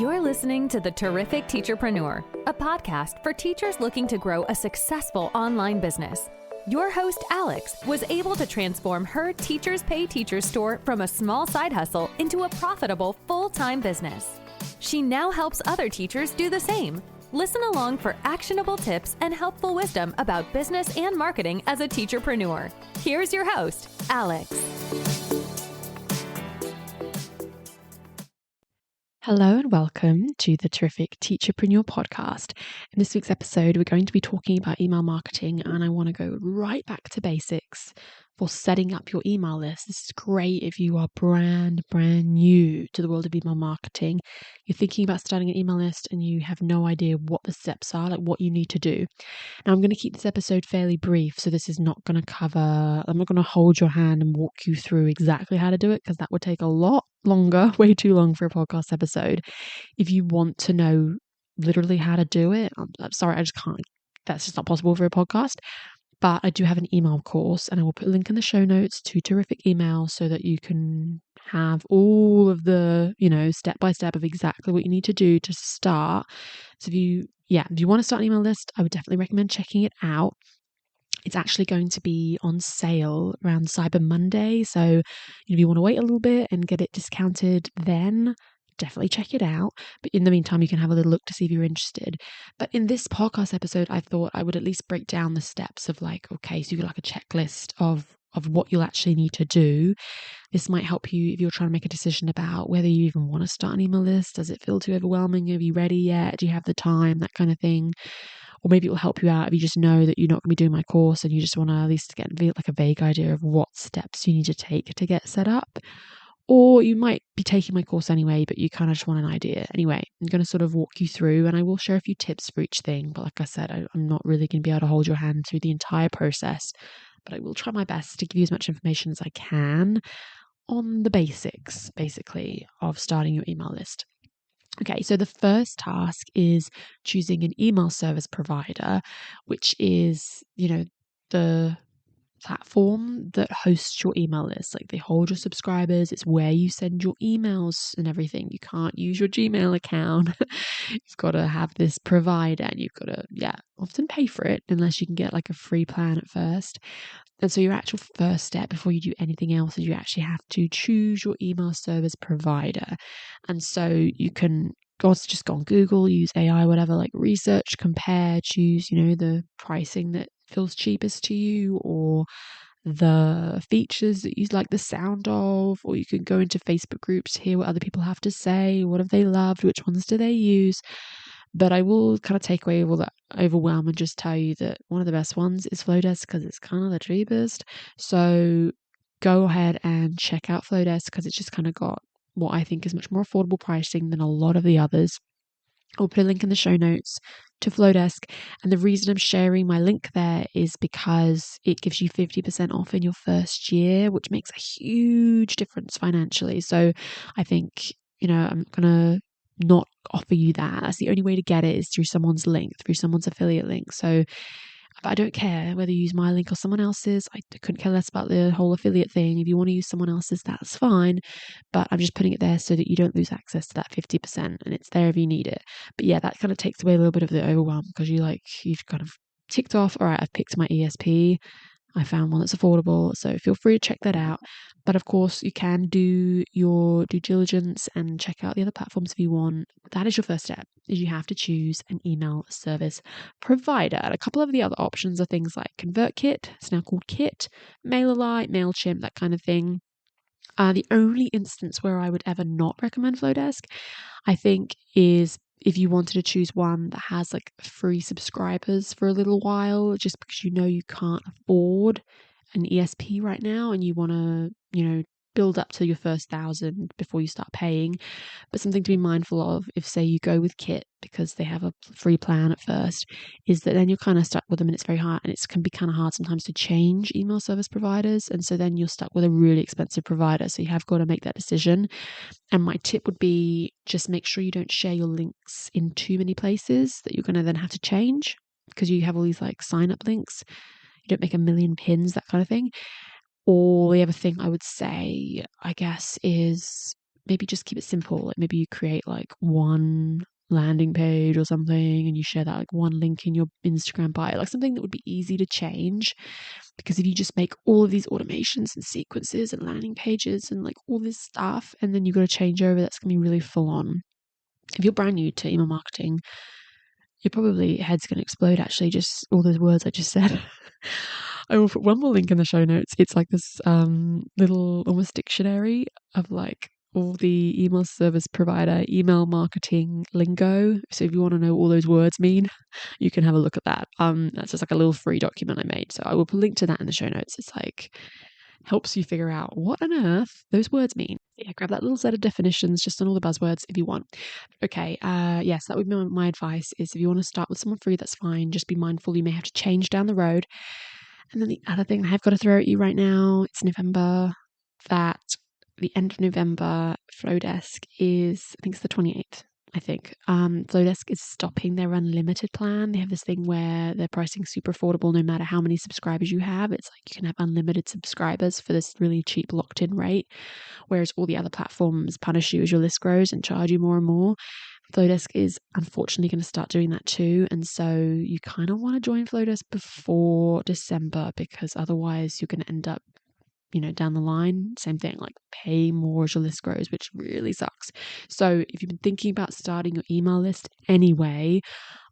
You're listening to The Terrific Teacherpreneur, a podcast for teachers looking to grow a successful online business. Your host, Alex, was able to transform her Teachers Pay Teachers store from a small side hustle into a profitable full-time business. She now helps other teachers do the same. Listen along for actionable tips and helpful wisdom about business and marketing as a teacherpreneur. Here's your host, Alex. Hello and welcome to the Terrific Teacherpreneur podcast. In this week's episode, we're going to be talking about email marketing, and I want to go right back to basics for setting up your email list. This is great if you are brand new to the world of email marketing. You're thinking about starting an email list and you have no idea what the steps are, like what you need to do. Now, I'm going to keep this episode fairly brief, so this is not going to I'm not going to hold your hand and walk you through exactly how to do it, because that would take a lot longer, way too long for a podcast episode. If you want to know literally how to do it, I'm sorry, I just can't. That's just not possible for a podcast. But I do have an email course, and I will put a link in the show notes to Terrific Email so that you can have all of the, step by step of exactly what you need to do to start. So if you want to start an email list, I would definitely recommend checking it out. It's actually going to be on sale around Cyber Monday. So if you want to wait a little bit and get it discounted, then definitely check it out. But in the meantime, you can have a little look to see if you're interested. But in this podcast episode, I thought I would at least break down the steps of okay, so you got a checklist of what you'll actually need to do. This might help you if you're trying to make a decision about whether you even want to start an email list. Does it feel too overwhelming? Are you ready yet? Do you have the time? That kind of thing. Or maybe it will help you out if you just know that you're not going to be doing my course and you just want to at least get a vague idea of what steps you need to take to get set up. Or you might be taking my course anyway, but you kind of just want an idea. Anyway, I'm going to sort of walk you through, and I will share a few tips for each thing. But like I said, I'm not really going to be able to hold your hand through the entire process, but I will try my best to give you as much information as I can on the basics, basically, of starting your email list. Okay, so the first task is choosing an email service provider, which is, the platform that hosts your email list. Like, they hold your subscribers. It's where you send your emails and everything. You can't use your Gmail account. You've got to have this provider, and you've got to, often pay for it unless you can get a free plan at first. And so your actual first step before you do anything else is you actually have to choose your email service provider. And so you can just go on Google, use AI, whatever, research, compare, choose, the pricing that feels cheapest to you, or the features that you like the sound of, or you can go into Facebook groups, hear what other people have to say, what have they loved, which ones do they use. But I will kind of take away all that overwhelm and just tell you that one of the best ones is Flowdesk, because it's kind of the cheapest. So go ahead and check out Flowdesk, because it's just kind of got what I think is much more affordable pricing than a lot of the others. I'll put a link in the show notes to Flowdesk. And the reason I'm sharing my link there is because it gives you 50% off in your first year, which makes a huge difference financially. So I think, I'm going to not offer you that. That's the only way to get it, is through someone's link, through someone's affiliate link. So but I don't care whether you use my link or someone else's. I couldn't care less about the whole affiliate thing. If you want to use someone else's, that's fine. But I'm just putting it there so that you don't lose access to that 50%, and it's there if you need it. But yeah, that kind of takes away a little bit of the overwhelm, because you've kind of ticked off, all right, I've picked my ESP. I found one that's affordable, so feel free to check that out. But of course, you can do your due diligence and check out the other platforms if you want. That is your first step, is you have to choose an email service provider. And a couple of the other options are things like ConvertKit, it's now called Kit, MailerLite, MailChimp, that kind of thing. The only instance where I would ever not recommend Flowdesk, I think, is if you wanted to choose one that has free subscribers for a little while, just because you can't afford an ESP right now and you want to, build up to your first 1,000 before you start paying. But something to be mindful of, if say you go with Kit because they have a free plan at first, is that then you're kind of stuck with them, and it's very hard, and it can be kind of hard sometimes to change email service providers, and so then you're stuck with a really expensive provider. So you have got to make that decision. And my tip would be, just make sure you don't share your links in too many places that you're going to then have to change, because you have all these sign up links. You don't make a million pins, that kind of thing. Or the other thing I would say, I guess, is maybe just keep it simple. Like maybe you create like one landing page or something and you share that like one link in your Instagram bio, like something that would be easy to change. Because if you just make all of these automations and sequences and landing pages and like all this stuff, and then you've got to change over, that's going to be really full on. If you're brand new to email marketing, your head's going to explode, actually, just all those words I just said. I will put one more link in the show notes. It's like this little almost dictionary of like all the email service provider email marketing lingo. So if you want to know what all those words mean, you can have a look at that. That's just like a little free document I made. So I will put a link to that in the show notes. It's like helps you figure out what on earth those words mean. Yeah, grab that little set of definitions just on all the buzzwords if you want. Okay, yes, that would be my advice is if you want to start with someone free, that's fine. Just be mindful you may have to change down the road. And then the other thing I have got to throw at you right now, it's November, that the end of November, Flowdesk is, I think it's the 28th. I think Flowdesk is stopping their unlimited plan. They have this thing where they're pricing super affordable no matter how many subscribers you have. It's like you can have unlimited subscribers for this really cheap locked-in rate, whereas all the other platforms punish you as your list grows and charge you more and more. Flowdesk is unfortunately going to start doing that too, and so you kind of want to join Flowdesk before December, because otherwise you're going to end up, down the line, same thing, like pay more as your list grows, which really sucks. So if you've been thinking about starting your email list anyway,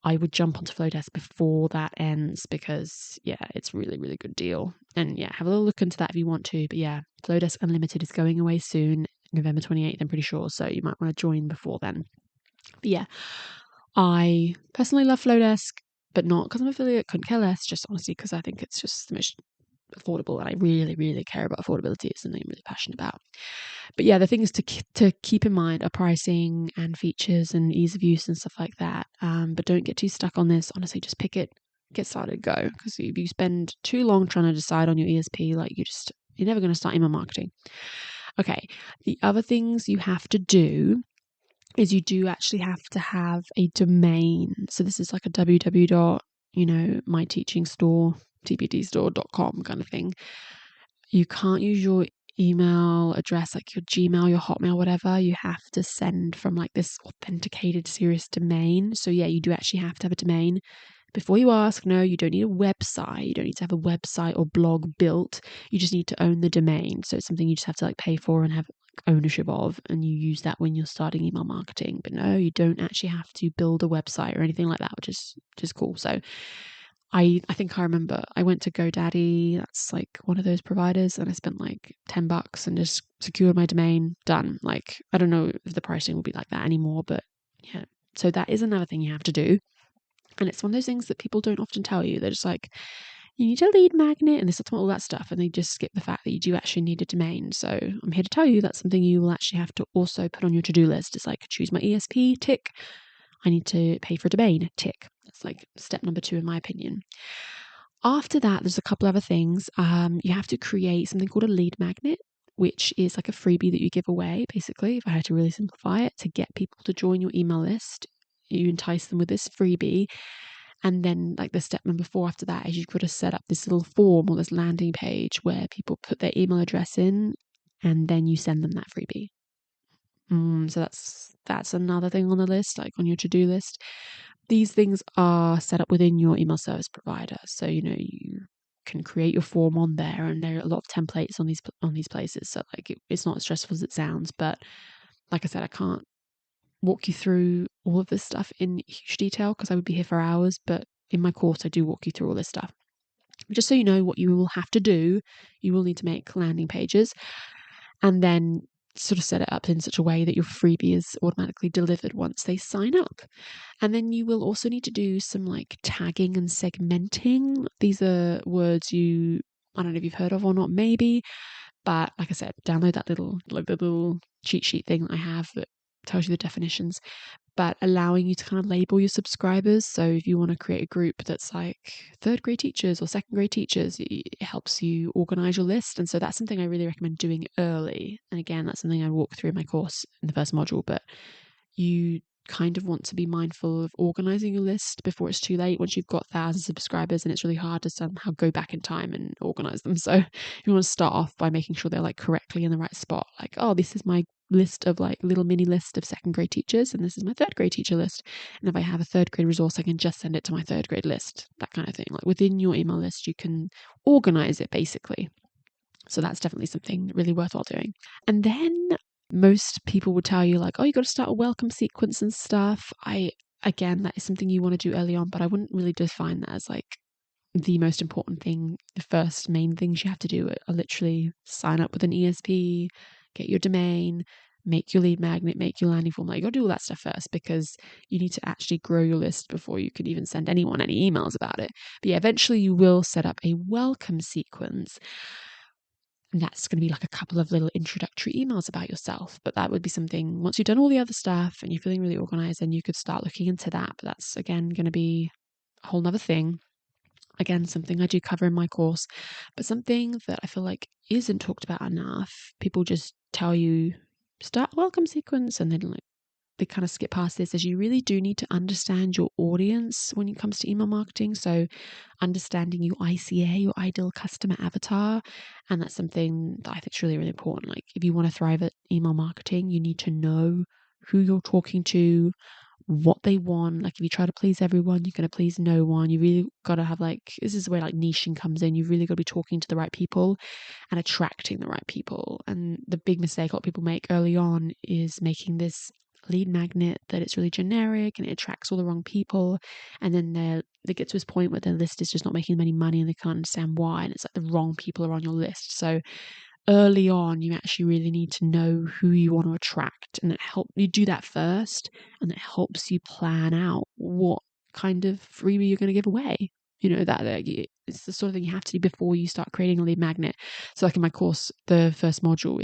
I would jump onto Flowdesk before that ends, because it's really, really good deal. And have a little look into that if you want to. But Flowdesk Unlimited is going away soon, November 28th, I'm pretty sure. So you might want to join before then. But I personally love Flowdesk, but not because I'm affiliate, couldn't care less, just honestly because I think it's just the most affordable, and I really, really care about affordability. It's something I'm really passionate about. But the thing is to keep in mind are pricing and features and ease of use and stuff like that. But don't get too stuck on this. Honestly, just pick it, get started, go. Because if you spend too long trying to decide on your ESP, like you're never going to start email marketing. Okay, the other things you have to do is you do actually have to have a domain. So this is like a myteachingstore.com kind of thing. You can't use your email address, like your Gmail, your Hotmail, whatever. You have to send from like this authenticated serious domain. So you do actually have to have a domain. Before you ask, no, you don't need a website. You don't need to have a website or blog built. You just need to own the domain. So it's something you just have to like pay for and have ownership of, and you use that when you're starting email marketing. But no, you don't actually have to build a website or anything like that, which is cool. So I think I remember I went to GoDaddy, that's like one of those providers, and I spent like $10 and just secured my domain, done. Like, I don't know if the pricing will be like that anymore, but so that is another thing you have to do. And it's one of those things that people don't often tell you. They're just like, you need a lead magnet and this, all that stuff, and they just skip the fact that you do actually need a domain. So I'm here to tell you that's something you will actually have to also put on your to-do list. It's like, choose my ESP, tick. I need to pay for a domain, tick. That's like step number 2 in my opinion. After that, there's a couple other things. You have to create something called a lead magnet, which is like a freebie that you give away, basically, if I had to really simplify it, to get people to join your email list. You entice them with this freebie. And then like the step number 4 after that is you've got to set up this little form or this landing page where people put their email address in, and then you send them that freebie. So that's another thing on the list, like on your to-do list. These things are set up within your email service provider. So, you can create your form on there, and there are a lot of templates on these places. So like it's not as stressful as it sounds, but like I said, I can't walk you through all of this stuff in huge detail because I would be here for hours, but in my course I do walk you through all this stuff. But just so you know what you will have to do, you will need to make landing pages and then sort of set it up in such a way that your freebie is automatically delivered once they sign up. And then you will also need to do some like tagging and segmenting. These are words I don't know if you've heard of or not, maybe, but like I said, download that little cheat sheet thing that I have that tells you the definitions, but allowing you to kind of label your subscribers. So if you want to create a group that's like 3rd grade teachers or 2nd grade teachers, it helps you organize your list. And so that's something I really recommend doing early. And again, that's something I walk through in my course in the first module, but you kind of want to be mindful of organizing your list before it's too late, once you've got thousands of subscribers and it's really hard to somehow go back in time and organize them. So you want to start off by making sure they're like correctly in the right spot. Like, oh, this is my list of like little mini list of second grade teachers, and this is my third grade teacher list. And if I have a third grade resource, I can just send it to my third grade list, that kind of thing. Like within your email list, you can organize it basically. So that's definitely something really worthwhile doing. And then most people would tell you like, oh, you got to start a welcome sequence and stuff. Again, that is something you want to do early on, but I wouldn't really define that as like the most important thing. The first main things you have to do are literally sign up with an ESP, get your domain, make your lead magnet, make your landing form. Like you got to do all that stuff first, because you need to actually grow your list before you can even send anyone any emails about it. But yeah, eventually you will set up a welcome sequence. And that's going to be like a couple of little introductory emails about yourself. But that would be something, once you've done all the other stuff and you're feeling really organized, then you could start looking into that. But that's, again, going to be a whole nother thing. Again, something I do cover in my course, but something that I feel like isn't talked about enough. People just tell you, start a welcome sequence, and then like they kind of skip past this, as you really do need to understand your audience when it comes to email marketing. So understanding your ICA, your ideal customer avatar. And that's something that I think is really, really important. Like if you want to thrive at email marketing, you need to know who you're talking to, what they want. Like if you try to please everyone, you're going to please no one. You really got to have like, this is where like niching comes in. You've really got to be talking to the right people and attracting the right people. And the big mistake a lot of people make early on is making this lead magnet that it's really generic and it attracts all the wrong people, and then they get to this point where their list is just not making them any money and they can't understand why, and it's like the wrong people are on your list. So early on you actually really need to know who you want to attract, and you do that first, and it helps you plan out what kind of freebie you're going to give away. That it's the sort of thing you have to do before you start creating a lead magnet. So like in my course, the first module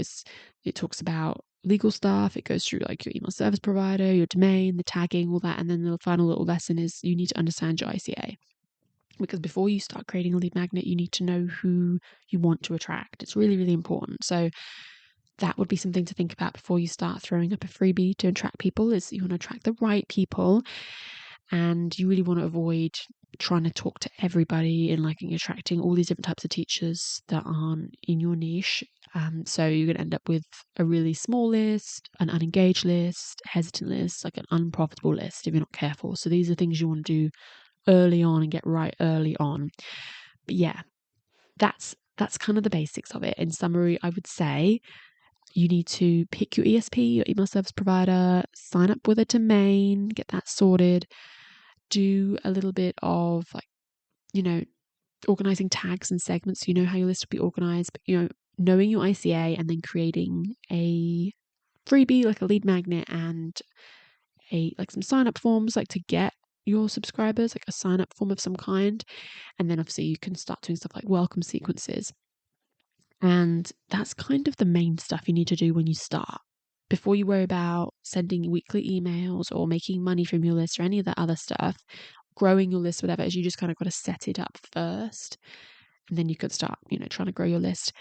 it talks about legal stuff. It goes through like your email service provider, your domain, the tagging, all that. And then the final little lesson is you need to understand your ICA. Because before you start creating a lead magnet, you need to know who you want to attract. It's really, really important. So that would be something to think about before you start throwing up a freebie to attract people, is you want to attract the right people. And you really want to avoid trying to talk to everybody and like attracting all these different types of teachers that aren't in your niche. So you're going to end up with a really small list, an unengaged list, hesitant list, like an unprofitable list if you're not careful. So these are things you want to do early on and get right early on. But yeah, that's kind of the basics of it. In summary, I would say you need to pick your ESP, your email service provider, sign up with a domain, get that sorted, do a little bit of like, organizing tags and segments so you know how your list will be organized, but knowing your ICA and then creating a freebie like a lead magnet and some sign up forms like to get your subscribers, like a sign up form of some kind. And then obviously you can start doing stuff like welcome sequences. And that's kind of the main stuff you need to do when you start, before you worry about sending weekly emails or making money from your list or any of that other stuff. Growing your list, whatever, is you just kind of got to set it up first, and then you could start trying to grow your list.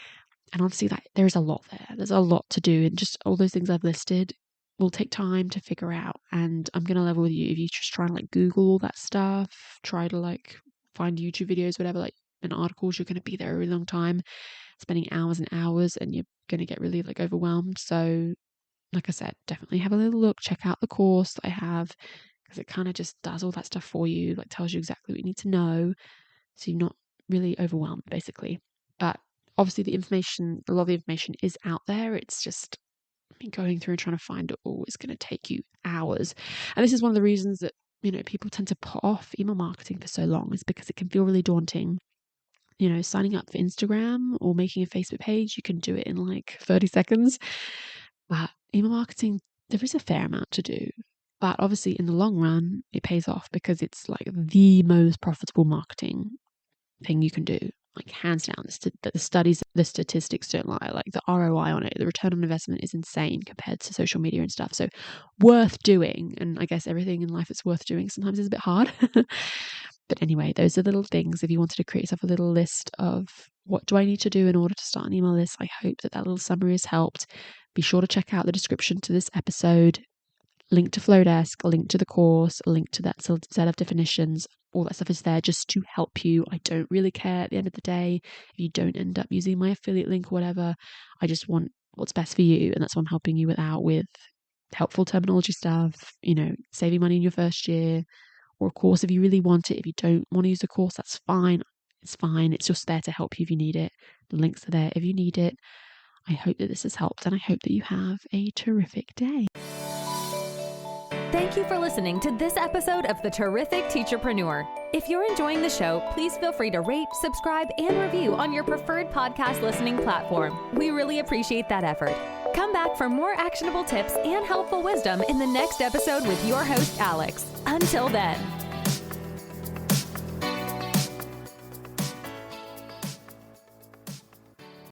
And obviously there is a lot there's a lot to do, and just all those things I've listed will take time to figure out. And I'm gonna level with you, if you just try and like Google all that stuff, try to like find YouTube videos, whatever, like and articles, you're going to be there a really long time, spending hours and hours, and you're going to get really like overwhelmed. So like I said, definitely have a little look, check out the course that I have, because it kind of just does all that stuff for you, like tells you exactly what you need to know, so you're not really overwhelmed basically. But obviously a lot of the information is out there. It's just going through and trying to find it all is going to take you hours. And this is one of the reasons that people tend to put off email marketing for so long, is because it can feel really daunting. Signing up for Instagram or making a Facebook page, you can do it in like 30 seconds. But email marketing, there is a fair amount to do. But obviously in the long run, it pays off, because it's like the most profitable marketing thing you can do. Like hands down, the studies, the statistics don't lie. Like the ROI on it, the return on investment is insane compared to social media and stuff. So worth doing. And I guess everything in life that's worth doing sometimes is a bit hard. But anyway, those are little things. If you wanted to create yourself a little list of what do I need to do in order to start an email list, I hope that little summary has helped. Be sure to check out the description to this episode. Link to Flowdesk, a link to the course, a link to that set of definitions. All that stuff is there just to help you. I don't really care at the end of the day if you don't end up using my affiliate link or whatever. I just want what's best for you. And that's what I'm helping you out with helpful terminology stuff, saving money in your first year, or a course if you really want it. If you don't want to use a course, that's fine. It's fine. It's just there to help you if you need it. The links are there if you need it. I hope that this has helped, and I hope that you have a terrific day. Thank you for listening to this episode of The Terrific Teacherpreneur. If you're enjoying the show, please feel free to rate, subscribe, and review on your preferred podcast listening platform. We really appreciate that effort. Come back for more actionable tips and helpful wisdom in the next episode with your host, Alex. Until then.